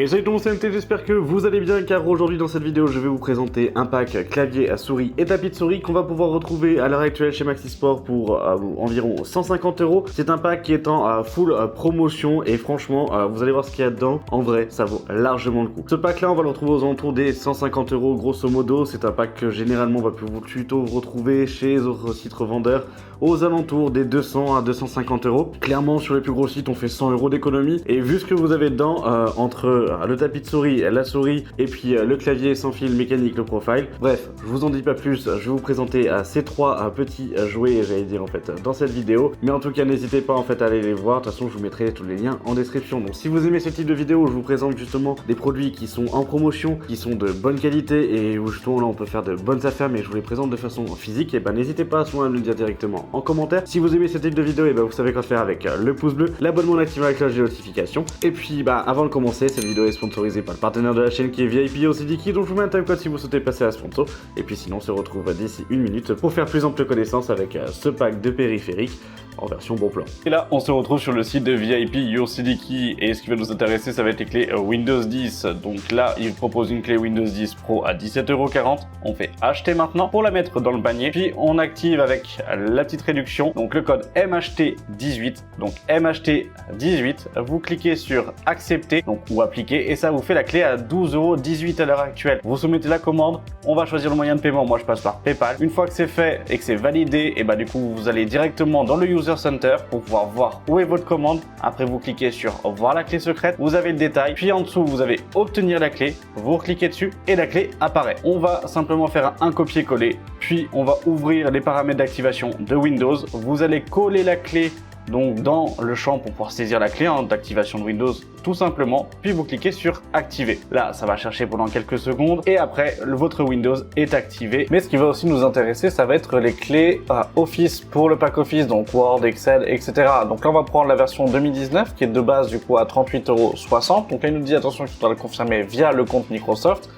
Et salut tout le monde, c'est MT, j'espère que vous allez bien car aujourd'hui dans cette vidéo je vais vous présenter un pack clavier à souris et tapis de souris qu'on va pouvoir retrouver à l'heure actuelle chez Maxisport pour environ 150 €. C'est un pack qui est en full promotion et franchement vous allez voir ce qu'il y a dedans, en vrai ça vaut largement le coup. Ce pack là on va le retrouver aux alentours des 150 € grosso modo, c'est un pack que généralement on va plutôt retrouver chez les autres sites revendeurs aux alentours des 200 à 250 €. Clairement sur les plus gros sites on fait 100 € d'économie et vu ce que vous avez dedans entre le tapis de souris, la souris et puis le clavier sans fil mécanique, le profile. Bref, je vous en dis pas plus, je vais vous présenter ces trois petits jouets, j'allais dire en fait, dans cette vidéo. Mais en tout cas, n'hésitez pas en fait à aller les voir, de toute façon je vous mettrai tous les liens en description. Donc si vous aimez ce type de vidéo où je vous présente justement des produits qui sont en promotion, qui sont de bonne qualité et où justement là on peut faire de bonnes affaires mais je vous les présente de façon physique, et ben n'hésitez pas à ce moment à me le dire directement en commentaire. Si vous aimez ce type de vidéo, et ben vous savez quoi faire avec le pouce bleu, l'abonnement, l'activation, la cloche de notification. Et puis avant de commencer, cette vidéo est sponsorisée par le partenaire de la chaîne qui est VIP OCDKey, donc je vous mets un timecode si vous souhaitez passer à sponsor. Et puis sinon on se retrouve d'ici une minute pour faire plus ample connaissance avec ce pack de périphériques en version bon plan. Et là on se retrouve sur le site de VIP OCDKey et ce qui va nous intéresser ça va être les clés Windows 10. Donc là il propose une clé Windows 10 Pro à 17,40 €. On fait acheter maintenant pour la mettre dans le panier, puis on active avec la petite réduction, donc le code MHT18. Donc MHT18, vous cliquez sur accepter donc ou appliquer et ça vous fait la clé à 12,18 € à l'heure actuelle. Vous soumettez la commande, on va choisir le moyen de paiement, moi je passe par PayPal. Une fois que c'est fait et que c'est validé, et bah du coup vous allez directement dans le User Center pour pouvoir voir où est votre commande. Après vous cliquez sur voir la clé secrète, vous avez le détail, puis en dessous vous avez obtenir la clé, vous cliquez dessus et la clé apparaît. On va simplement faire un copier-coller, puis on va ouvrir les paramètres d'activation de Windows. Vous allez coller la clé donc dans le champ pour pouvoir saisir la clé d'activation de Windows tout simplement, puis vous cliquez sur activer. Là ça va chercher pendant quelques secondes et après votre Windows est activé. Mais ce qui va aussi nous intéresser ça va être les clés Office pour le pack Office, donc Word, Excel, etc. Donc là on va prendre la version 2019 qui est de base du coup à 38,60 €. Donc là il nous dit attention qu'il faudra le confirmer via le compte Microsoft.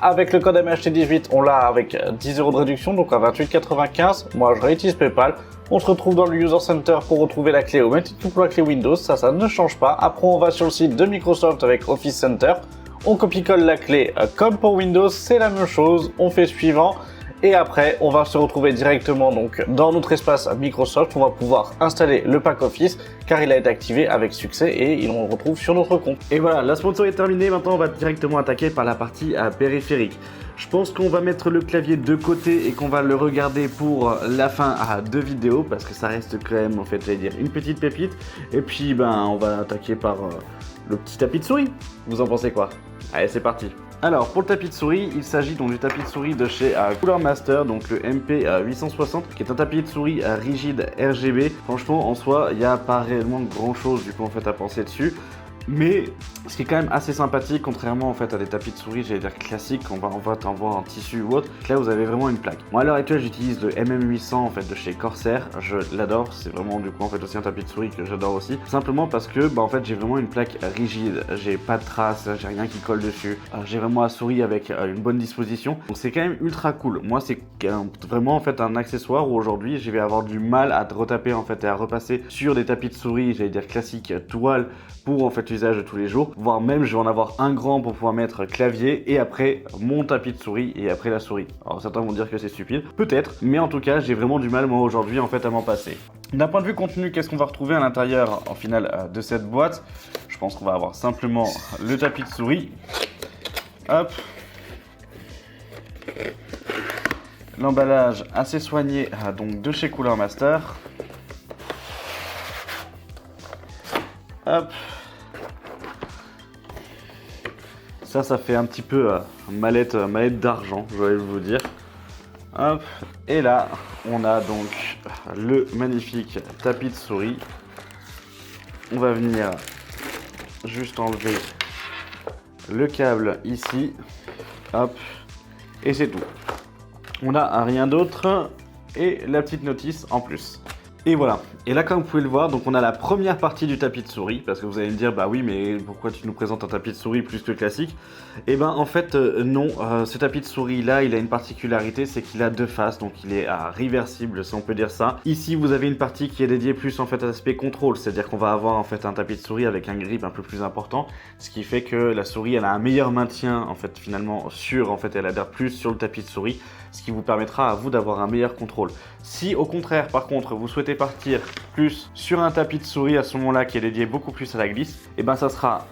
Avec le code MHT18, on l'a avec 10 € de réduction, donc à 28,95 €. Moi, je réutilise PayPal. On se retrouve dans le User Center pour retrouver la clé au même titre que pour la clé Windows. Ça ne change pas. Après, on va sur le site de Microsoft avec Office Center. On copie-colle la clé comme pour Windows, c'est la même chose. On fait suivant. Et après, on va se retrouver directement donc dans notre espace Microsoft. On va pouvoir installer le pack Office car il a été activé avec succès et on le retrouve sur notre compte. Et voilà, la sponsor est terminée. Maintenant, on va directement attaquer par la partie périphérique. Je pense qu'on va mettre le clavier de côté et qu'on va le regarder pour la fin de vidéo parce que ça reste quand même, en fait, j'allais dire, une petite pépite. Et puis, on va attaquer par le petit tapis de souris. Vous en pensez quoi? Allez, c'est parti. Alors pour le tapis de souris, il s'agit donc du tapis de souris de chez Cooler Master, donc le MP860, qui est un tapis de souris rigide RGB. Franchement en soi, il n'y a pas réellement grand chose du coup en fait à penser dessus. Mais ce qui est quand même assez sympathique, contrairement en fait à des tapis de souris, j'allais dire classiques, on va envoyer en tissu ou autre, là vous avez vraiment une plaque. Moi à l'heure actuelle j'utilise le MM800 en fait de chez Corsair, je l'adore, c'est vraiment du coup en fait aussi un tapis de souris que j'adore aussi, simplement parce que en fait j'ai vraiment une plaque rigide, j'ai pas de traces, j'ai rien qui colle dessus, j'ai vraiment la souris avec une bonne disposition, donc c'est quand même ultra cool. Moi c'est vraiment en fait un accessoire où aujourd'hui je vais avoir du mal à retaper en fait et à repasser sur des tapis de souris, j'allais dire classiques, toile, pour en fait l'usage de tous les jours, voire même je vais en avoir un grand pour pouvoir mettre clavier et après mon tapis de souris et après la souris. Alors certains vont dire que c'est stupide, peut-être, mais en tout cas j'ai vraiment du mal moi aujourd'hui en fait à m'en passer. D'un point de vue contenu, qu'est-ce qu'on va retrouver à l'intérieur en final de cette boîte? Je pense qu'on va avoir simplement le tapis de souris, hop, l'emballage assez soigné donc de chez Cooler Master, hop. Ça fait un petit peu mallette d'argent, je vais vous dire. Hop. Et là, on a donc le magnifique tapis de souris. On va venir juste enlever le câble ici. Hop. Et c'est tout. On n'a rien d'autre. Et la petite notice en plus. Et voilà, et là comme vous pouvez le voir, donc on a la première partie du tapis de souris, parce que vous allez me dire, bah oui mais pourquoi tu nous présentes un tapis de souris plus que classique? Et ben en fait non, ce tapis de souris là il a une particularité, c'est qu'il a deux faces, donc il est réversible si on peut dire ça. Ici vous avez une partie qui est dédiée plus en fait à l'aspect contrôle, c'est-à-dire qu'on va avoir en fait un tapis de souris avec un grip un peu plus important, ce qui fait que la souris elle a un meilleur maintien en fait finalement sur, en fait elle adhère plus sur le tapis de souris, ce qui vous permettra à vous d'avoir un meilleur contrôle. Si au contraire par contre vous souhaitez partir plus sur un tapis de souris à ce moment-là qui est dédié beaucoup plus à la glisse, et ben ça sera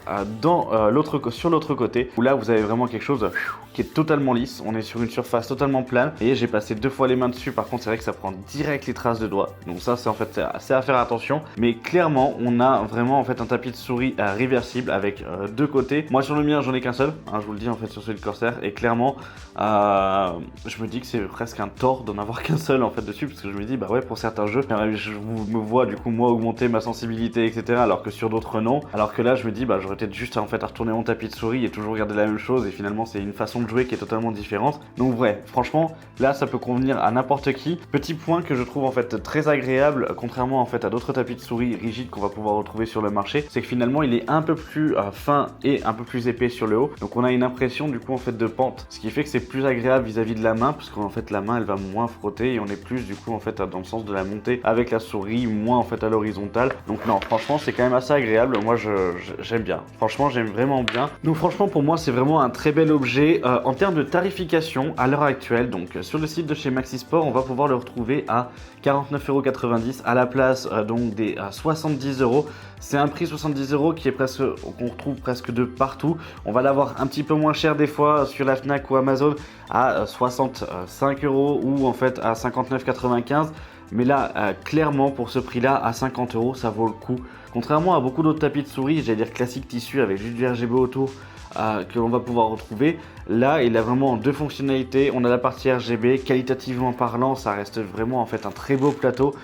sur l'autre côté où là vous avez vraiment quelque chose qui est totalement lisse. On est sur une surface totalement plane et j'ai passé 2 fois les mains dessus. Par contre c'est vrai que ça prend direct les traces de doigts, donc ça c'est en fait assez à faire attention, mais clairement on a vraiment en fait un tapis de souris réversible avec deux côtés. Moi sur le mien j'en ai qu'un seul, hein, je vous le dis en fait sur celui de Corsair, et clairement je me dis que c'est presque un tort d'en avoir qu'un seul en fait dessus, parce que je me dis bah ouais pour certains jeux je me vois du coup moi augmenter ma sensibilité etc, alors que sur d'autres non, alors que là je me dis bah j'aurais peut-être juste en fait à retourner mon tapis de souris et toujours regarder la même chose, et finalement c'est une façon de jouer qui est totalement différente. Donc vrai, franchement là ça peut convenir à n'importe qui. Petit point que je trouve en fait très agréable, contrairement en fait à d'autres tapis de souris rigides qu'on va pouvoir retrouver sur le marché, c'est que finalement il est un peu plus fin et un peu plus épais sur le haut, donc on a une impression du coup en fait de pente, ce qui fait que c'est plus agréable vis-à-vis de la main, parce qu'en fait la main elle va moins frotter et on est plus du coup en fait dans le sens de la montée avec la souris, moins en fait à l'horizontale. Donc non, franchement c'est quand même assez agréable, moi j'aime bien, franchement j'aime vraiment bien. Donc franchement pour moi c'est vraiment un très bel objet. En termes de tarification à l'heure actuelle, donc sur le site de chez Maxisport on va pouvoir le retrouver à 49,90€ à la place donc des 70€. C'est un prix 70€ qui est presque, qu'on retrouve presque de partout. On va l'avoir un petit peu moins cher des fois sur la Fnac ou Amazon à 65€ ou en fait à 59,95€. Mais là, clairement, pour ce prix-là, à 50€, ça vaut le coup. Contrairement à beaucoup d'autres tapis de souris, j'allais dire classique tissu avec juste du RGB autour, que l'on va pouvoir retrouver. Là, il a vraiment deux fonctionnalités. On a la partie RGB, qualitativement parlant, ça reste vraiment en fait un très beau plateau.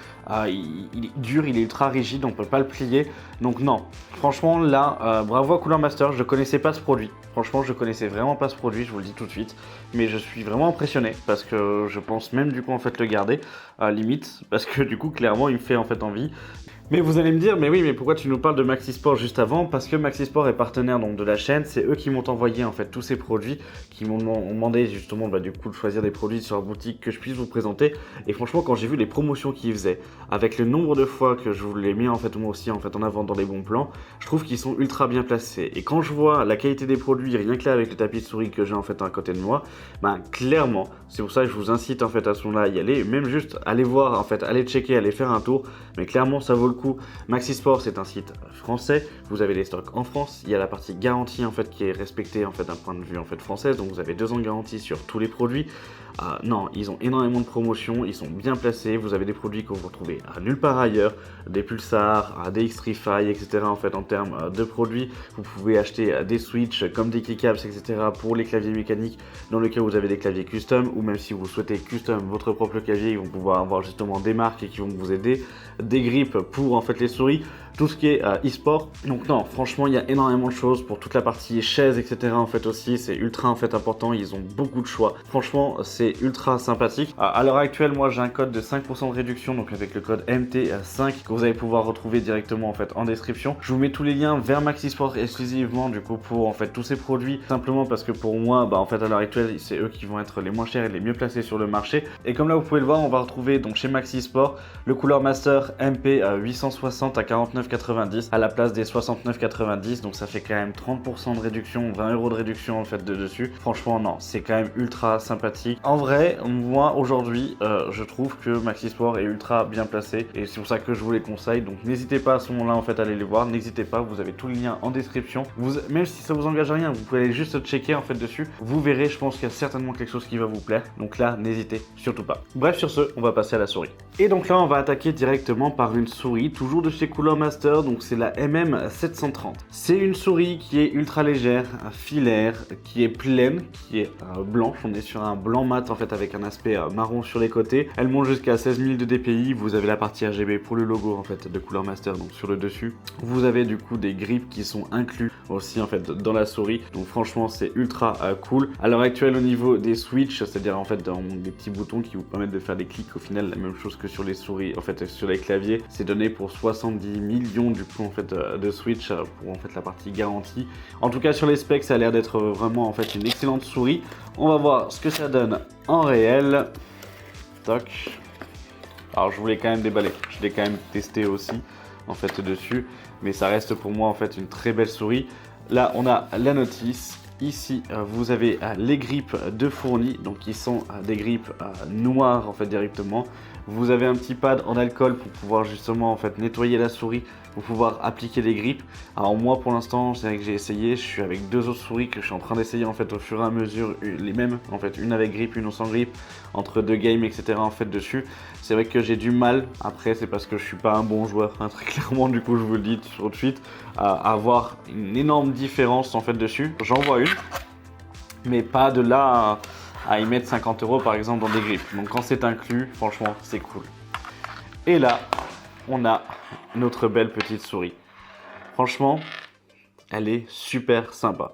Il est dur, il est ultra rigide, on peut pas le plier. Donc non, franchement là, bravo à Cooler Master, je connaissais pas ce produit. Franchement, je connaissais vraiment pas ce produit, je vous le dis tout de suite. Mais je suis vraiment impressionné parce que je pense même du coup en fait le garder, limite, parce que du coup clairement il me fait en fait envie. Mais vous allez me dire, mais oui, mais pourquoi tu nous parles de Maxisport juste avant? Parce que Maxisport est partenaire donc de la chaîne, c'est eux qui m'ont envoyé en fait tous ces produits, qui m'ont demandé justement du coup de choisir des produits sur leur boutique que je puisse vous présenter. Et franchement, quand j'ai vu les promotions qu'ils faisaient, avec le nombre de fois que je vous l'ai mis en fait moi aussi en fait en avant dans les bons plans, je trouve qu'ils sont ultra bien placés. Et quand je vois la qualité des produits, rien que là avec le tapis de souris que j'ai en fait à côté de moi, ben clairement, c'est pour ça que je vous incite en fait à ce moment-là à y aller, même juste aller voir en fait, aller checker, aller faire un tour, mais clairement ça vaut le coup. Maxisport c'est un site français, vous avez les stocks en France, il y a la partie garantie en fait qui est respectée en fait d'un point de vue en fait française, donc vous avez 2 ans de garantie sur tous les produits. Non, ils ont énormément de promotions, ils sont bien placés, vous avez des produits que vous retrouvez nulle part ailleurs, des Pulsar, des X-Trify, etc. en fait en termes de produits. Vous pouvez acheter des Switch comme des keycaps, etc. pour les claviers mécaniques dans le cas où vous avez des claviers custom, ou même si vous souhaitez custom votre propre clavier, ils vont pouvoir avoir justement des marques qui vont vous aider, des grips pour en fait les souris, tout ce qui est e-sport. Donc non, franchement il y a énormément de choses pour toute la partie chaise, etc. en fait aussi, c'est ultra en fait important, ils ont beaucoup de choix. Franchement c'est ultra sympathique. À l'heure actuelle, moi j'ai un code de 5% de réduction, donc avec le code MT5 que vous allez pouvoir retrouver directement en fait en description. Je vous mets tous les liens vers Maxisport exclusivement du coup pour en fait tous ces produits, simplement parce que pour moi en fait à l'heure actuelle c'est eux qui vont être les moins chers et les mieux placés sur le marché. Et comme là vous pouvez le voir, on va retrouver donc chez Maxisport le Cooler Master MP 860 à 49,90 à la place des 69,90, donc ça fait quand même 30% de réduction, 20€ de réduction en fait de dessus. Franchement non, c'est quand même ultra sympathique. En vrai, moi aujourd'hui, je trouve que Maxisport est ultra bien placé et c'est pour ça que je vous les conseille. Donc n'hésitez pas à ce moment-là en fait à aller les voir. N'hésitez pas, vous avez tous les liens en description. Même si ça vous engage à rien, vous pouvez aller juste checker en fait dessus. Vous verrez, je pense qu'il y a certainement quelque chose qui va vous plaire. Donc là, n'hésitez surtout pas. Bref, sur ce, on va passer à la souris. Et donc là, on va attaquer directement par une souris, toujours de chez Cooler Master. Master, donc c'est la MM730. C'est une souris qui est ultra légère, filaire, qui est pleine, qui est blanche. On est sur un blanc mat en fait avec un aspect marron sur les côtés. Elle monte jusqu'à 16 000 de DPI. Vous avez la partie RGB pour le logo en fait de Cooler Master, donc sur le dessus. Vous avez du coup des grips qui sont inclus aussi en fait dans la souris. Donc franchement c'est ultra cool. À l'heure actuelle au niveau des switches, c'est-à-dire en fait dans des petits boutons qui vous permettent de faire des clics, au final la même chose que sur les souris, en fait sur les claviers, c'est donné pour 70 millions du coup en fait de switch pour en fait la partie garantie. En tout cas sur les specs ça a l'air d'être vraiment en fait une excellente souris. On va voir ce que ça donne en réel. Toc. Alors je voulais quand même déballer, je l'ai quand même testé aussi en fait dessus, mais ça reste pour moi en fait une très belle souris. Là on a la notice. Ici, vous avez les grips de fournis, donc qui sont des grips noires en fait directement. Vous avez un petit pad en alcool pour pouvoir justement en fait nettoyer la souris, pour pouvoir appliquer les grips. Alors moi pour l'instant, c'est vrai que j'ai essayé, je suis avec deux autres souris que je suis en train d'essayer en fait au fur et à mesure, les mêmes en fait, une avec grip, une sans grip, entre deux games etc. en fait dessus. C'est vrai que j'ai du mal, après c'est parce que je suis pas un bon joueur, hein, très clairement du coup je vous le dis tout de suite, à avoir une énorme différence en fait dessus. J'en vois une, mais pas de là à y mettre 50 € par exemple dans des grips. Donc quand c'est inclus, franchement c'est cool. Et là, on a notre belle petite souris. Franchement, elle est super sympa.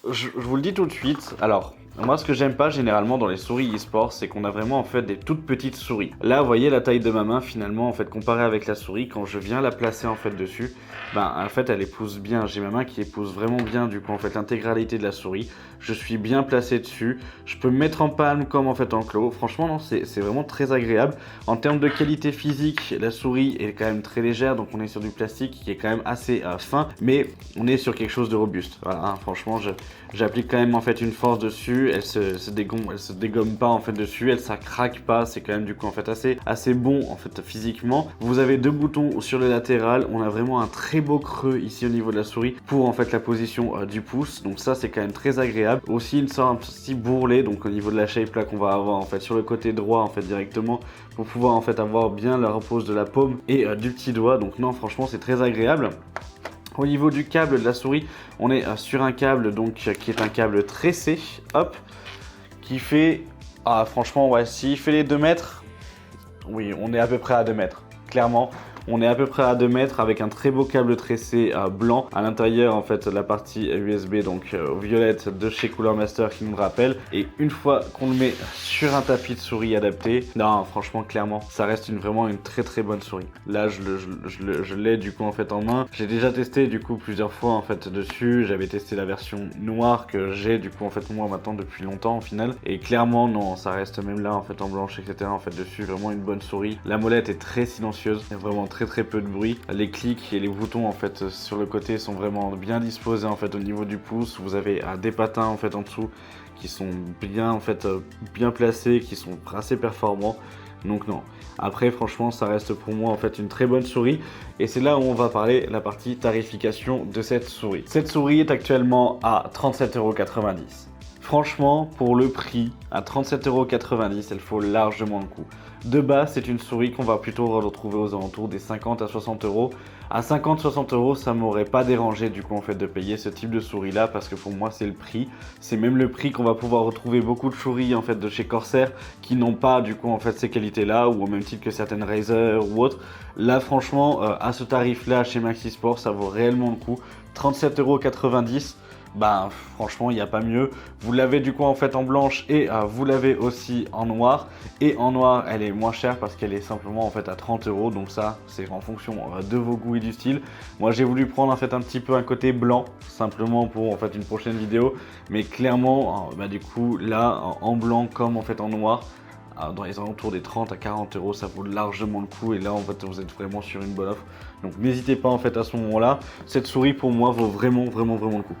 Je vous le dis tout de suite, alors moi ce que j'aime pas généralement dans les souris e-sport, c'est qu'on a vraiment en fait des toutes petites souris. Là vous voyez la taille de ma main finalement en fait comparée avec la souris, quand je viens la placer en fait dessus, ben en fait elle épouse bien, j'ai ma main qui épouse vraiment bien du coup en fait l'intégralité de la souris. Je suis bien placé dessus, je peux me mettre en palme comme en fait en clos, franchement non c'est vraiment très agréable. En termes de qualité physique, la souris est quand même très légère, donc on est sur du plastique qui est quand même assez fin, mais on est sur quelque chose de robuste. Voilà, hein, franchement j'applique quand même en fait une force dessus, elle se dégomme pas en fait dessus, ça craque pas, c'est quand même du coup en fait assez bon en fait physiquement. Vous avez deux boutons sur le latéral, on a vraiment un très beau creux ici au niveau de la souris pour en fait la position du pouce, donc ça c'est quand même très agréable. Aussi une sorte un petit bourrelet, donc au niveau de la shape là qu'on va avoir en fait sur le côté droit en fait directement pour pouvoir en fait avoir bien la repose de la paume et du petit doigt, donc non franchement c'est très agréable. Au niveau du câble de la souris, on est sur un câble donc qui est un câble tressé, hop, qui fait, franchement ouais, s'il fait les 2 mètres, oui on est à peu près à 2 mètres, clairement. On est à peu près à 2 mètres avec un très beau câble tressé blanc. À l'intérieur, en fait, la partie USB, donc violette de chez Cooler Master qui nous rappelle. Et une fois qu'on le met sur un tapis de souris adapté, non, franchement, clairement, ça reste vraiment une très très bonne souris. Là, je l'ai du coup en fait en main. J'ai déjà testé du coup plusieurs fois en fait dessus. J'avais testé la version noire que j'ai du coup en fait moi maintenant depuis longtemps au final. Et clairement, non, ça reste même là en fait en blanche, etc. en fait dessus, vraiment une bonne souris. La molette est très silencieuse, il y a vraiment très peu de bruit. Les clics et les boutons en fait sur le côté sont vraiment bien disposés en fait au niveau du pouce. Vous avez des patins en fait en dessous qui sont bien en fait bien placés, qui sont assez performants. Donc non. Après franchement ça reste pour moi en fait une très bonne souris et c'est là où on va parler la partie tarification de cette souris. Cette souris est actuellement à 37,90 €. Franchement, pour le prix, à 37,90 €, elle faut largement le coup. De base, c'est une souris qu'on va plutôt retrouver aux alentours des 50 à 60 €. À 50-60 €, ça m'aurait pas dérangé du coup en fait de payer ce type de souris là parce que pour moi c'est le prix. C'est même le prix qu'on va pouvoir retrouver beaucoup de souris en fait de chez Corsair qui n'ont pas du coup en fait ces qualités là ou au même titre que certaines Razer ou autres. Là franchement, à ce tarif là chez Maxi Sport, ça vaut réellement le coup. 37,90 €. Bah franchement il n'y a pas mieux. Vous l'avez du coup en fait en blanche et vous l'avez aussi en noir. Et en noir elle est moins chère parce qu'elle est simplement en fait à 30 €. Donc ça c'est en fonction de vos goûts et du style. Moi j'ai voulu prendre en fait un petit peu un côté blanc simplement pour en fait une prochaine vidéo. Mais clairement du coup là en blanc comme en fait en noir, dans les alentours des 30 à 40 €, ça vaut largement le coup et là en fait vous êtes vraiment sur une bonne offre. Donc n'hésitez pas en fait à ce moment là. Cette souris pour moi vaut vraiment le coup.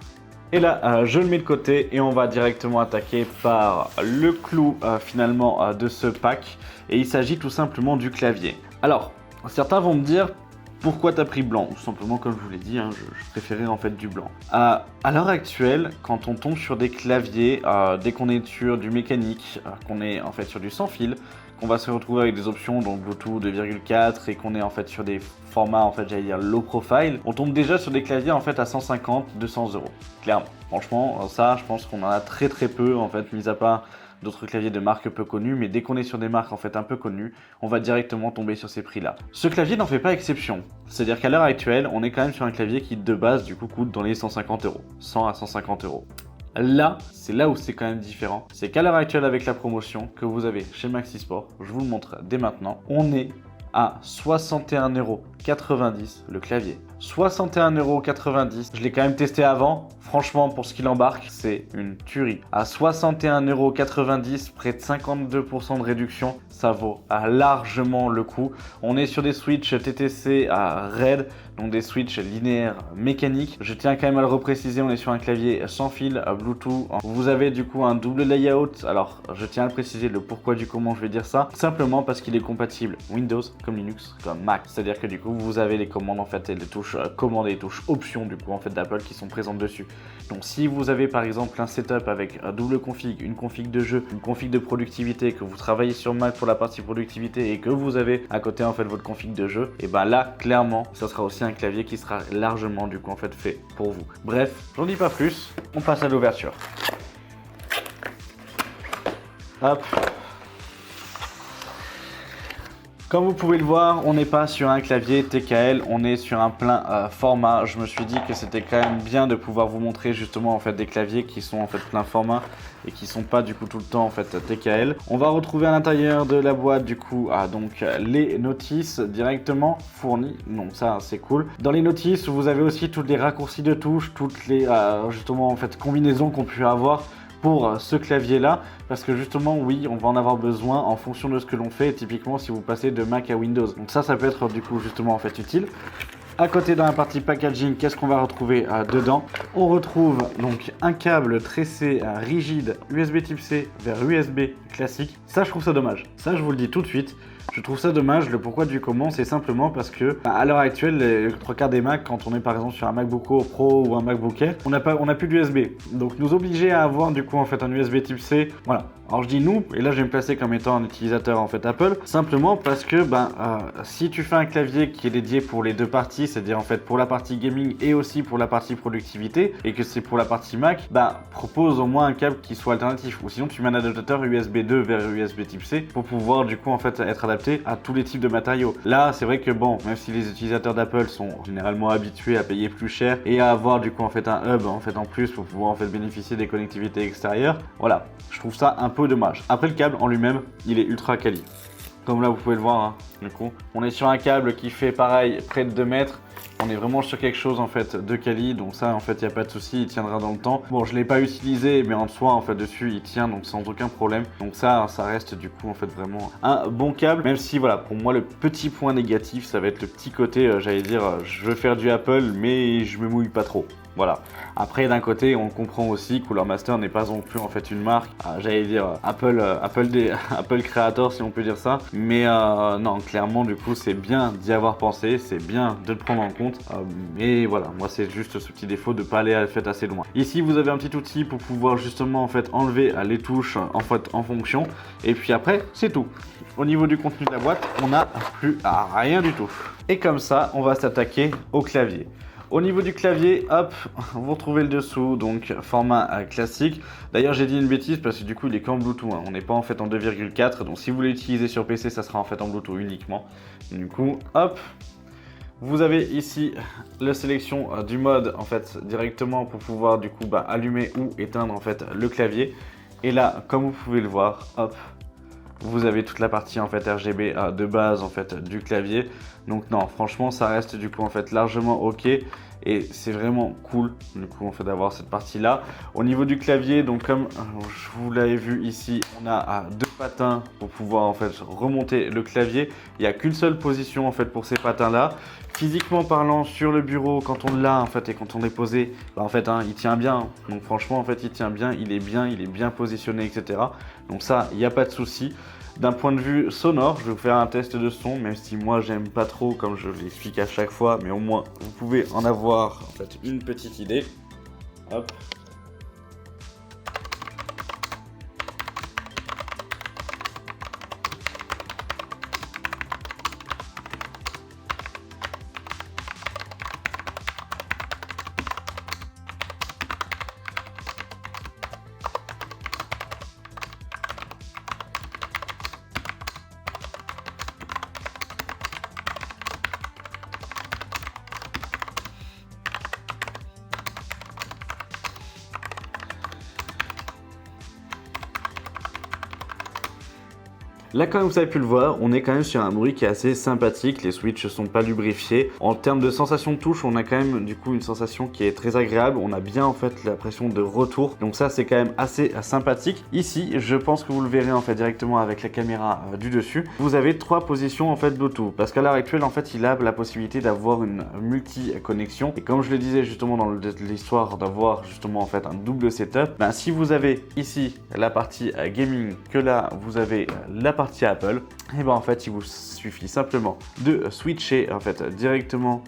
Et là, je le mets de côté et on va directement attaquer par le clou finalement de ce pack. Et il s'agit tout simplement du clavier. Alors, certains vont me dire, pourquoi t'as pris blanc? Tout simplement comme je vous l'ai dit, hein, je préférais en fait du blanc. À l'heure actuelle, quand on tombe sur des claviers, dès qu'on est sur du mécanique, qu'on est en fait sur du sans fil, qu'on va se retrouver avec des options donc Bluetooth 2,4 et qu'on est en fait sur des formats en fait j'allais dire low profile, on tombe déjà sur des claviers en fait à 150-200 euros. Clairement, franchement ça je pense qu'on en a très peu en fait, mis à part d'autres claviers de marques peu connues, mais dès qu'on est sur des marques en fait un peu connues, on va directement tomber sur ces prix là. Ce clavier n'en fait pas exception, c'est-à-dire qu'à l'heure actuelle, on est quand même sur un clavier qui de base du coup coûte dans les 150 euros, 100 à 150 euros. Là, c'est là où c'est quand même différent, c'est qu'à l'heure actuelle avec la promotion que vous avez chez Maxisport, je vous le montre dès maintenant, on est à 61,90€ le clavier. 61,90€, je l'ai quand même testé avant, franchement pour ce qu'il embarque, c'est une tuerie. À 61,90€, près de 52% de réduction, ça vaut largement le coup. On est sur des switches TTC à RAID, donc des switches linéaires mécaniques. Je tiens quand même à le repréciser, on est sur un clavier sans fil, Bluetooth. Vous avez du coup un double layout, alors je tiens à le préciser, le pourquoi du comment je vais dire ça, simplement parce qu'il est compatible Windows comme Linux comme Mac, c'est-à-dire que du coup vous avez les commandes en fait et les touches commandes et les touches options du coup en fait d'Apple qui sont présentes dessus. Donc si vous avez par exemple un setup avec un double config, une config de jeu, une config de productivité, que vous travaillez sur Mac pour la partie productivité et que vous avez à côté en fait votre config de jeu, et ben là clairement ça sera aussi un clavier qui sera largement du coup en fait fait pour vous. Bref, j'en dis pas plus, on passe à l'ouverture. Hop. Comme vous pouvez le voir, on n'est pas sur un clavier TKL, on est sur un plein format. Je me suis dit que c'était quand même bien de pouvoir vous montrer justement en fait des claviers qui sont en fait plein format et qui sont pas du coup tout le temps en fait TKL. On va retrouver à l'intérieur de la boîte du coup donc les notices directement fournies, donc ça c'est cool. Dans les notices, vous avez aussi toutes les raccourcis de touches, toutes les justement en fait combinaisons qu'on peut avoir pour ce clavier là, parce que justement oui on va en avoir besoin en fonction de ce que l'on fait, typiquement si vous passez de Mac à Windows, donc ça peut être du coup justement en fait utile. À côté dans la partie packaging, qu'est-ce qu'on va retrouver dedans? On retrouve donc un câble tressé rigide USB type C vers USB classique. Ça je trouve ça dommage, ça je vous le dis tout de suite. Je trouve ça dommage, le pourquoi du comment, c'est simplement parce que à l'heure actuelle, les trois quarts des Mac, quand on est par exemple sur un MacBook Pro ou un MacBook Air, on n'a plus d'USB. Donc nous obliger à avoir du coup en fait un USB type C, voilà. Alors je dis nous, et là je vais me placer comme étant un utilisateur en fait Apple, simplement parce que si tu fais un clavier qui est dédié pour les deux parties, c'est-à-dire en fait pour la partie gaming et aussi pour la partie productivité, et que c'est pour la partie Mac, propose au moins un câble qui soit alternatif, ou sinon tu mets un adaptateur USB 2 vers USB type C pour pouvoir du coup en fait être adapté à tous les types de matériaux. Là c'est vrai que bon, même si les utilisateurs d'Apple sont généralement habitués à payer plus cher et à avoir du coup en fait un hub en fait en plus pour pouvoir en fait bénéficier des connectivités extérieures, voilà, je trouve ça un peu dommage. Après le câble en lui-même, il est ultra quali. Comme là vous pouvez le voir, hein, du coup, on est sur un câble qui fait pareil près de 2 mètres. On est vraiment sur quelque chose en fait de quali, donc ça en fait il n'y a pas de souci, il tiendra dans le temps. Bon, je l'ai pas utilisé, mais en soi en fait dessus il tient, donc sans aucun problème. Donc ça reste du coup en fait vraiment un bon câble, même si voilà, pour moi le petit point négatif ça va être le petit côté, j'allais dire, je veux faire du Apple mais je me mouille pas trop. Voilà. Après d'un côté on comprend aussi que Cooler Master n'est pas non plus en fait une marque, j'allais dire Apple Creator si on peut dire ça, mais non clairement du coup c'est bien d'y avoir pensé, c'est bien de le prendre en compte, mais voilà, moi c'est juste ce petit défaut de pas aller en fait assez loin. Ici vous avez un petit outil pour pouvoir justement en fait enlever les touches en fait en fonction, et puis après c'est tout. Au niveau du contenu de la boîte, on n'a plus rien du tout. Et comme ça, on va s'attaquer au clavier. Au niveau du clavier, hop, vous retrouvez le dessous, donc format classique. D'ailleurs, j'ai dit une bêtise parce que du coup, il est qu'en Bluetooth. On n'est pas en fait en 2,4. Donc, si vous l'utilisez sur PC, ça sera en fait en Bluetooth uniquement. Du coup, hop, vous avez ici la sélection du mode en fait directement pour pouvoir du coup allumer ou éteindre en fait le clavier. Et là, comme vous pouvez le voir, hop, vous avez toute la partie en fait RGB de base en fait du clavier. Donc non, franchement ça reste du coup en fait largement ok et c'est vraiment cool du coup en fait d'avoir cette partie là. Au niveau du clavier, donc comme je vous l'avez vu ici, on a deux patins pour pouvoir en fait remonter le clavier. Il n'y a qu'une seule position en fait pour ces patins là. Physiquement parlant, sur le bureau, quand on l'a en fait et quand on est posé, il tient bien. Donc franchement en fait il tient bien, il est bien positionné, etc. Donc ça, il n'y a pas de souci. D'un point de vue sonore, je vais vous faire un test de son, même si moi j'aime pas trop comme je l'explique à chaque fois, mais au moins vous pouvez en avoir en fait une petite idée. Hop. Là, comme vous avez pu le voir, on est quand même sur un bruit qui est assez sympathique. Les switches sont pas lubrifiés. En termes de sensation de touche, on a quand même du coup une sensation qui est très agréable. On a bien en fait l'impression de retour. Donc ça, c'est quand même assez sympathique. Ici, je pense que vous le verrez en fait directement avec la caméra du dessus. Vous avez 3 positions en fait Bluetooth. Parce qu'à l'heure actuelle, en fait, il a la possibilité d'avoir une multi-connexion. Et comme je le disais justement dans l'histoire d'avoir justement en fait un double setup, ben, si vous avez ici la partie gaming, que là vous avez la partie Apple, et ben en fait il vous suffit simplement de switcher en fait directement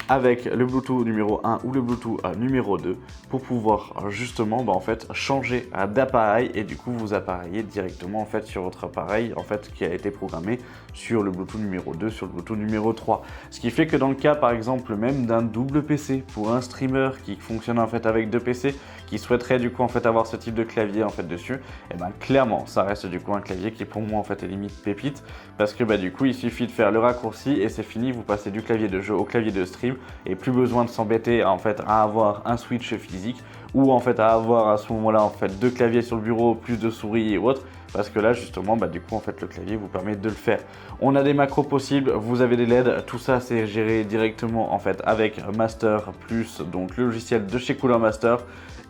avec le Bluetooth numéro 1 ou le Bluetooth numéro 2 pour pouvoir justement en fait changer d'appareil et du coup vous appareiller directement en fait sur votre appareil en fait qui a été programmé sur le Bluetooth numéro 2, sur le Bluetooth numéro 3. Ce qui fait que dans le cas par exemple même d'un double PC pour un streamer qui fonctionne en fait avec 2 PC, qui souhaiterait du coup en fait avoir ce type de clavier en fait dessus, et ben clairement ça reste du coup un clavier qui pour moi en fait est limite pépite parce que du coup il suffit de faire le raccourci et c'est fini, vous passez du clavier de jeu au clavier de stream et plus besoin de s'embêter en fait à avoir un switch physique ou en fait à avoir à ce moment-là en fait 2 claviers sur le bureau plus de souris et autres, parce que là justement du coup en fait le clavier vous permet de le faire. On a des macros possibles, vous avez des LED, tout ça c'est géré directement en fait avec Master plus donc le logiciel de chez Cooler Master.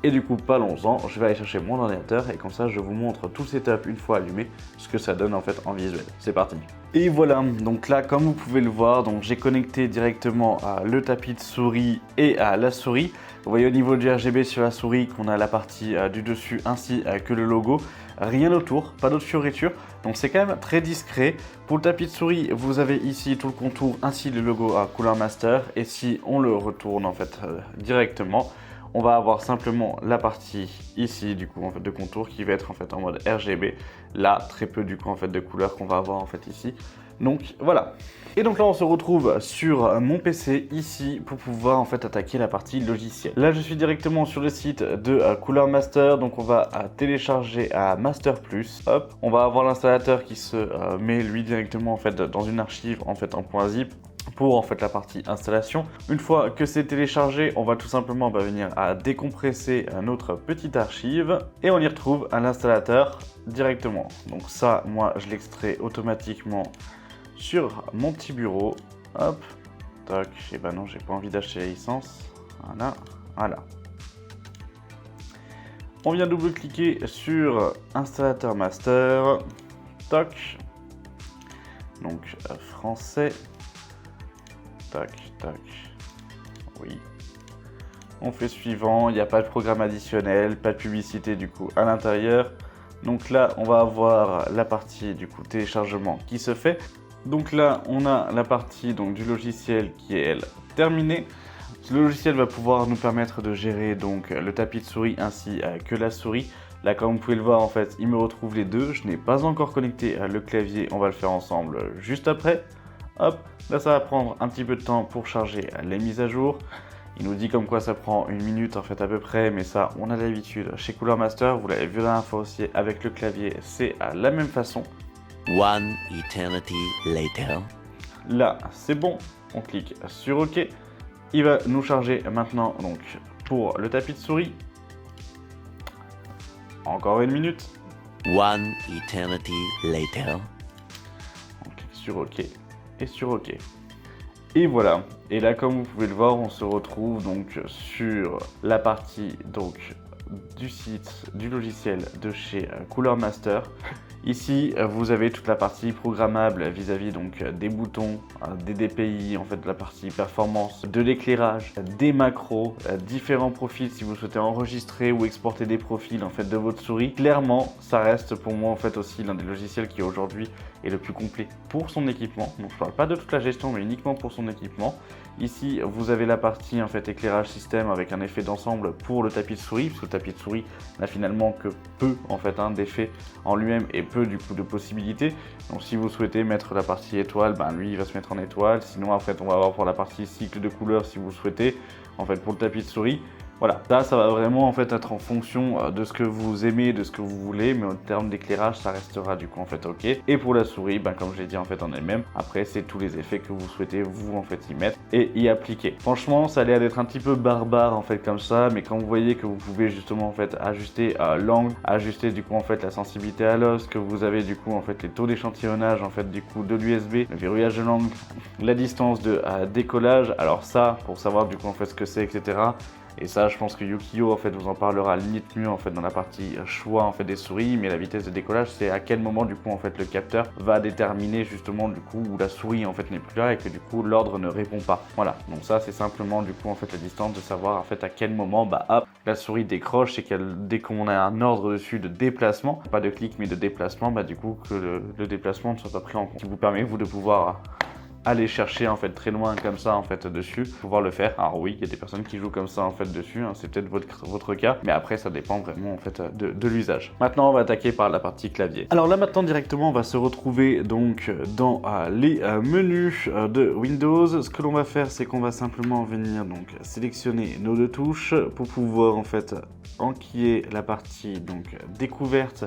Et du coup, parlons-en, je vais aller chercher mon ordinateur et comme ça, je vous montre tout le setup une fois allumé, ce que ça donne en fait en visuel. C'est parti. Et voilà, donc là, comme vous pouvez le voir, donc j'ai connecté directement le tapis de souris et la souris. Vous voyez au niveau du RGB sur la souris qu'on a la partie du dessus ainsi que le logo. Rien autour, pas d'autres fioritures, donc c'est quand même très discret. Pour le tapis de souris, vous avez ici tout le contour ainsi le logo Cooler Master. Et si on le retourne en fait directement, on va avoir simplement la partie ici du coup en fait de contour qui va être en fait en mode RGB. Là, très peu du coup en fait de couleurs qu'on va avoir en fait ici. Donc voilà. Et donc là on se retrouve sur mon PC ici pour pouvoir en fait attaquer la partie logiciel. Là je suis directement sur le site de Cooler Master, donc on va télécharger à Master Plus. Hop, on va avoir l'installateur qui se met lui directement en fait dans une archive en fait en .zip pour en fait la partie installation. Une fois que c'est téléchargé, on va tout simplement venir à décompresser notre petite archive et on y retrouve l'installateur directement. Donc ça, moi je l'extrais automatiquement sur mon petit bureau. Hop, toc, et ben non, j'ai pas envie d'acheter la licence. Voilà, voilà. On vient double-cliquer sur installateur master. Toc. Donc français. Tac, tac. Oui. On fait suivant, il n'y a pas de programme additionnel, pas de publicité du coup à l'intérieur. Donc là, on va avoir la partie du coup téléchargement qui se fait. Donc là, on a la partie donc du logiciel qui est elle terminée. Le logiciel va pouvoir nous permettre de gérer donc le tapis de souris ainsi que la souris. Là, comme vous pouvez le voir, en fait, il me retrouve les deux. Je n'ai pas encore connecté le clavier, on va le faire ensemble juste après. Hop, là ça va prendre un petit peu de temps pour charger les mises à jour. Il nous dit comme quoi ça prend 1 minute en fait à peu près, mais ça on a l'habitude chez Cooler Master, vous l'avez vu la dernière fois aussi avec le clavier, c'est à la même façon. One eternity later. Là c'est bon, on clique sur OK. Il va nous charger maintenant donc pour le tapis de souris. Encore 1 minute. One eternity later. On clique sur OK. Et sur OK. Et voilà. Et là, comme vous pouvez le voir, on se retrouve donc sur la partie donc du site du logiciel de chez Cooler Master. Ici, vous avez toute la partie programmable vis-à-vis donc des boutons, des DPI, en fait la partie performance, de l'éclairage, des macros, différents profils si vous souhaitez enregistrer ou exporter des profils en fait de votre souris. Clairement, ça reste pour moi en fait aussi l'un des logiciels qui aujourd'hui est le plus complet pour son équipement. Donc je parle pas de toute la gestion, mais uniquement pour son équipement. Ici, vous avez la partie en fait éclairage système avec un effet d'ensemble pour le tapis de souris, parce que le tapis de souris n'a finalement que peu en fait d'effets en lui-même et peu du coup de possibilités. Donc si vous souhaitez mettre la partie étoile, lui il va se mettre en étoile. Sinon après on va avoir pour la partie cycle de couleurs si vous souhaitez, en fait pour le tapis de souris. Voilà, ça va vraiment en fait être en fonction de ce que vous aimez, de ce que vous voulez, mais en termes d'éclairage, ça restera du coup en fait ok. Et pour la souris, comme je l'ai dit en fait en elle-même, après c'est tous les effets que vous souhaitez vous en fait y mettre et y appliquer. Franchement, ça a l'air d'être un petit peu barbare en fait comme ça, mais quand vous voyez que vous pouvez justement en fait ajuster l'angle, ajuster du coup en fait la sensibilité à l'os, que vous avez du coup en fait les taux d'échantillonnage en fait du coup de l'USB, le verrouillage de l'angle, la distance de décollage, alors ça pour savoir du coup en fait ce que c'est, etc. Et ça, je pense que Yukio en fait vous en parlera limite mieux en fait dans la partie choix en fait des souris, mais la vitesse de décollage, c'est à quel moment du coup en fait le capteur va déterminer justement du coup où la souris en fait n'est plus là et que du coup l'ordre ne répond pas. Voilà, donc ça c'est simplement du coup en fait la distance de savoir en fait à quel moment hop, la souris décroche et dès qu'on a un ordre dessus de déplacement, pas de clic mais de déplacement, du coup que le déplacement ne soit pas pris en compte. Qui vous permet vous de pouvoir aller chercher en fait très loin comme ça en fait dessus, pouvoir le faire. Alors oui, il y a des personnes qui jouent comme ça en fait dessus, c'est peut-être votre cas, mais après ça dépend vraiment en fait de l'usage. Maintenant on va attaquer par la partie clavier. Alors là maintenant directement on va se retrouver donc dans les menus de Windows. Ce que l'on va faire c'est qu'on va simplement venir donc sélectionner nos deux touches pour pouvoir en fait enquiller la partie donc découverte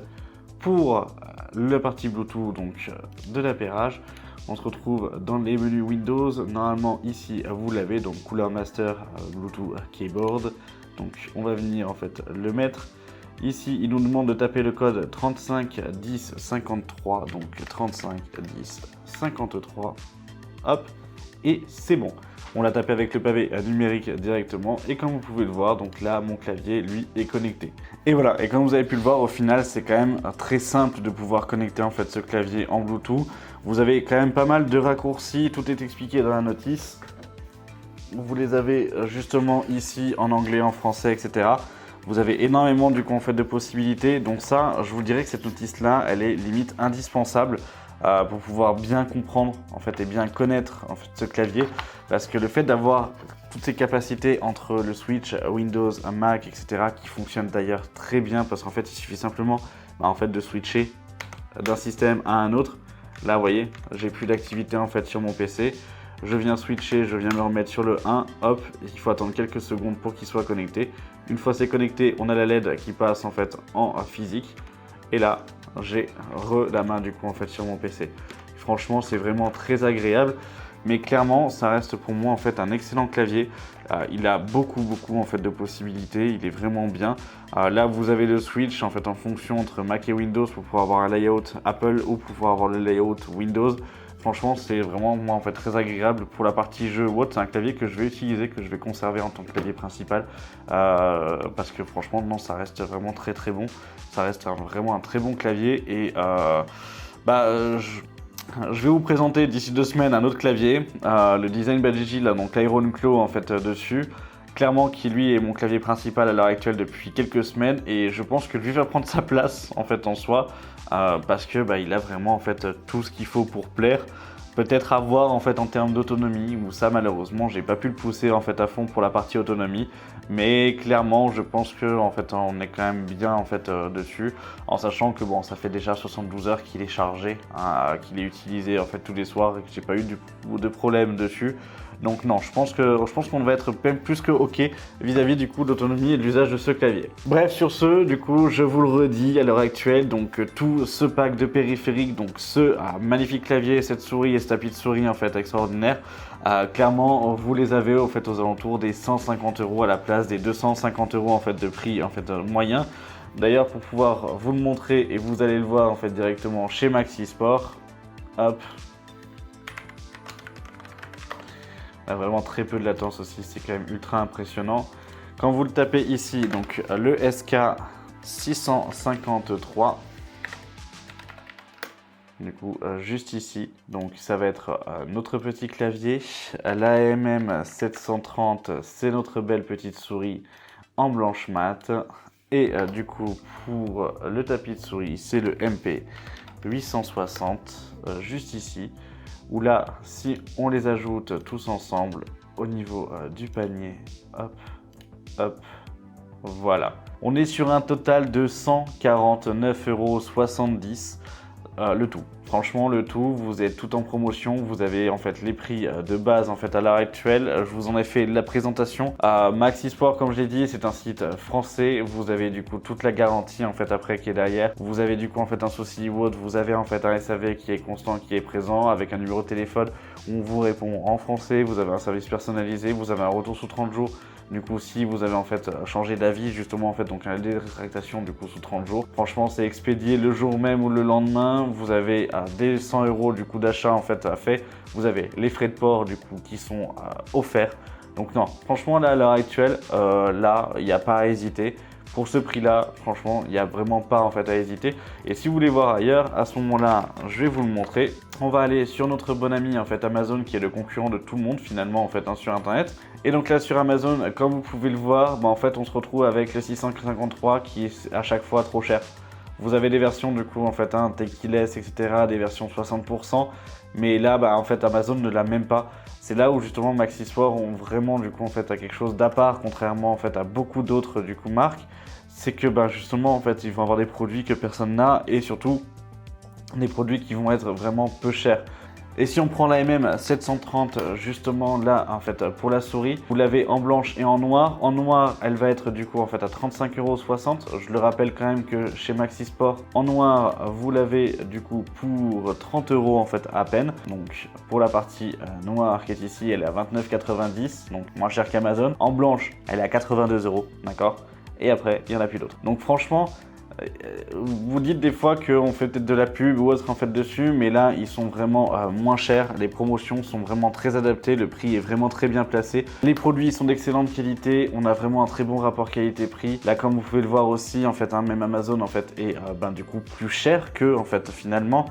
pour la partie Bluetooth donc de l'appairage. On se retrouve dans les menus Windows. Normalement ici vous l'avez, donc Cooler Master Bluetooth Keyboard. Donc on va venir en fait le mettre. Ici il nous demande de taper le code 35 10 53, donc 35 10 53. Hop, et c'est bon. On l'a tapé avec le pavé numérique directement et comme vous pouvez le voir, donc là mon clavier lui est connecté. Et voilà, et comme vous avez pu le voir, au final c'est quand même très simple de pouvoir connecter en fait ce clavier en Bluetooth. Vous avez quand même pas mal de raccourcis, tout est expliqué dans la notice. Vous les avez justement ici en anglais, en français, etc. Vous avez énormément du coup en fait de possibilités, donc ça je vous dirais que cette notice là elle est limite indispensable pour pouvoir bien comprendre en fait et bien connaître en fait ce clavier, parce que le fait d'avoir toutes ces capacités entre le switch Windows, Mac, etc. qui fonctionne d'ailleurs très bien, parce qu'en fait il suffit simplement en fait de switcher d'un système à un autre. Là vous voyez, j'ai plus d'activité en fait sur mon PC. Je viens switcher, je viens me remettre sur le 1, hop, il faut attendre quelques secondes pour qu'il soit connecté. Une fois c'est connecté, on a la LED qui passe en fait en physique. Et là, j'ai la main du coup en fait sur mon PC. Franchement, c'est vraiment très agréable. Mais clairement, ça reste pour moi en fait un excellent clavier. Il a beaucoup en fait de possibilités. Il est vraiment bien. Là, vous avez le switch en fait en fonction entre Mac et Windows pour pouvoir avoir un layout Apple ou pour pouvoir avoir le layout Windows. Franchement, c'est vraiment moi en fait très agréable pour la partie jeu ou autre. C'est un clavier que je vais utiliser, que je vais conserver en tant que clavier principal, parce que franchement, non, ça reste vraiment très bon. Ça reste vraiment un très bon clavier et je vais vous présenter d'ici 2 semaines un autre clavier, le Design by Gigi, là, donc l'Iron Claw en fait dessus. Clairement qui lui est mon clavier principal à l'heure actuelle depuis quelques semaines, et je pense que lui va prendre sa place en fait en soi, parce que il a vraiment en fait tout ce qu'il faut pour plaire. Peut-être à voir en fait en termes d'autonomie, où ça malheureusement j'ai pas pu le pousser en fait à fond pour la partie autonomie, mais clairement je pense que en fait on est quand même bien en fait dessus, en sachant que bon, ça fait déjà 72 heures qu'il est chargé, qu'il est utilisé en fait tous les soirs et que j'ai pas eu de problème dessus. Donc non, je pense qu'on va être même plus que ok vis-à-vis du coup d'autonomie et de l'usage de ce clavier. Bref, sur ce, du coup, je vous le redis à l'heure actuelle, donc tout ce pack de périphériques, donc ce magnifique clavier, cette souris et ce tapis de souris en fait extraordinaire, clairement vous les avez en fait aux alentours des 150 € à la place des 250 € en fait de prix en fait moyen. D'ailleurs, pour pouvoir vous le montrer, et vous allez le voir en fait directement chez Maxisport, hop. Vraiment très peu de latence aussi, c'est quand même ultra impressionnant. Quand vous le tapez ici, donc le SK653, du coup juste ici, donc ça va être notre petit clavier. L'AMM 730, c'est notre belle petite souris en blanche mat. Et du coup pour le tapis de souris, c'est le MP 860, juste ici. Où là, si on les ajoute tous ensemble au niveau du panier, hop, hop, voilà. On est sur un total de 149,70 €. le tout. Franchement, le tout, vous êtes tout en promotion, vous avez en fait les prix de base en fait à l'heure actuelle. Je vous en ai fait la présentation. Maxi Sport, comme je l'ai dit, c'est un site français. Vous avez du coup toute la garantie en fait après qui est derrière. Vous avez du coup en fait un souci ou autre, vous avez en fait un SAV qui est constant, qui est présent avec un numéro de téléphone où on vous répond en français. Vous avez un service personnalisé, vous avez un retour sous 30 jours. Du coup, si vous avez en fait changé d'avis, justement en fait, donc un délai de rétractation du coup sous 30 jours. Franchement, c'est expédié le jour même ou le lendemain. Vous avez dès 100 € du coup d'achat en fait fait. Vous avez les frais de port du coup qui sont offerts. Donc non, franchement là à l'heure actuelle, là il n'y a pas à hésiter. Pour ce prix-là, franchement, il n'y a vraiment pas en fait à hésiter. Et si vous voulez voir ailleurs, à ce moment-là, je vais vous le montrer. On va aller sur notre bon ami en fait Amazon, qui est le concurrent de tout le monde finalement en fait sur Internet. Et donc là sur Amazon, comme vous pouvez le voir, en fait on se retrouve avec le 653 qui est à chaque fois trop cher. Vous avez des versions du coup en fait Techiless, etc., des versions 60%, mais là en fait Amazon ne l'a même pas. C'est là où justement Maxi Sport ont vraiment du coup en fait à quelque chose d'à part, contrairement en fait à beaucoup d'autres du coup marques. C'est que justement en fait ils vont avoir des produits que personne n'a et surtout des produits qui vont être vraiment peu chers. Et si on prend la MM 730 justement là en fait pour la souris, vous l'avez en blanche et en noir. En noir, elle va être du coup en fait à 35,60 €. Je le rappelle quand même que chez Maxi Sport, en noir, vous l'avez du coup pour 30 € en fait à peine. Donc pour la partie noire qui est ici, elle est à 29,90 €, donc moins cher qu'Amazon. En blanche, elle est à 82 €, d'accord. Et après, il n'y en a plus d'autres. Donc franchement, vous dites des fois qu'on fait peut-être de la pub ou autre en fait dessus, mais là ils sont vraiment moins chers, les promotions sont vraiment très adaptées, le prix est vraiment très bien placé, les produits sont d'excellente qualité, on a vraiment un très bon rapport qualité-prix. Là comme vous pouvez le voir aussi en fait, même Amazon en fait est du coup plus cher que en fait finalement.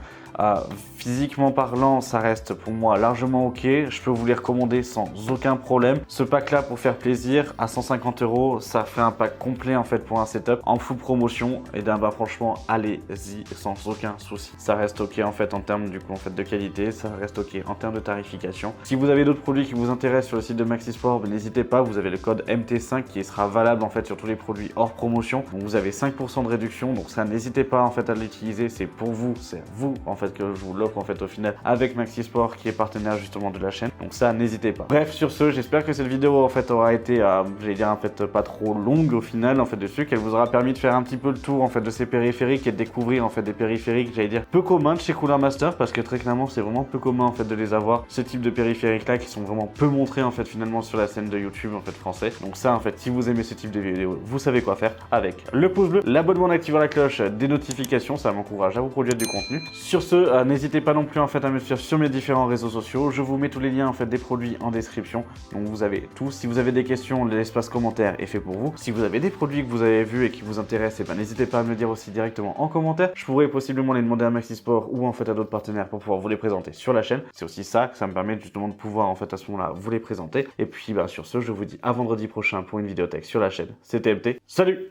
Physiquement parlant, ça reste pour moi largement ok. Je peux vous les recommander sans aucun problème. Ce pack là, pour faire plaisir, à 150 €, ça fait un pack complet en fait pour un setup en full promotion. Et franchement, allez-y sans aucun souci. Ça reste ok en fait en termes du coup en fait de qualité, ça reste ok en termes de tarification. Si vous avez d'autres produits qui vous intéressent sur le site de Maxi Sport, n'hésitez pas. Vous avez le code MT5 qui sera valable en fait sur tous les produits hors promotion. Donc vous avez 5% de réduction. Donc ça, n'hésitez pas en fait à l'utiliser. C'est pour vous, c'est vous en fait que je vous l'offre en fait au final avec Maxi Sport qui est partenaire justement de la chaîne. Donc ça, n'hésitez pas. Bref, sur ce, j'espère que cette vidéo en fait aura été, j'allais dire en fait pas trop longue au final en fait dessus, qu'elle vous aura permis de faire un petit peu le tour en fait de ces périphériques et de découvrir en fait des périphériques, j'allais dire peu communs de chez Cooler Master, parce que très clairement c'est vraiment peu commun en fait de les avoir, ce type de périphériques là qui sont vraiment peu montrés en fait finalement sur la scène de YouTube en fait français. Donc ça en fait, si vous aimez ce type de vidéo, vous savez quoi faire avec le pouce bleu, l'abonnement en activant la cloche des notifications, ça m'encourage à vous produire du contenu. Sur ce, n'hésitez pas non plus en fait à me suivre sur mes différents réseaux sociaux. Je vous mets tous les liens en fait des produits en description. Donc vous avez tout. Si vous avez des questions, l'espace commentaire est fait pour vous. Si vous avez des produits que vous avez vus et qui vous intéressent, n'hésitez pas à me le dire aussi directement en commentaire. Je pourrais possiblement les demander à Maxi Sport ou en fait à d'autres partenaires pour pouvoir vous les présenter sur la chaîne. C'est aussi ça que ça me permet justement de pouvoir en fait à ce moment-là vous les présenter. Et puis sur ce, je vous dis à vendredi prochain pour une vidéo tech sur la chaîne. C'était MT. Salut!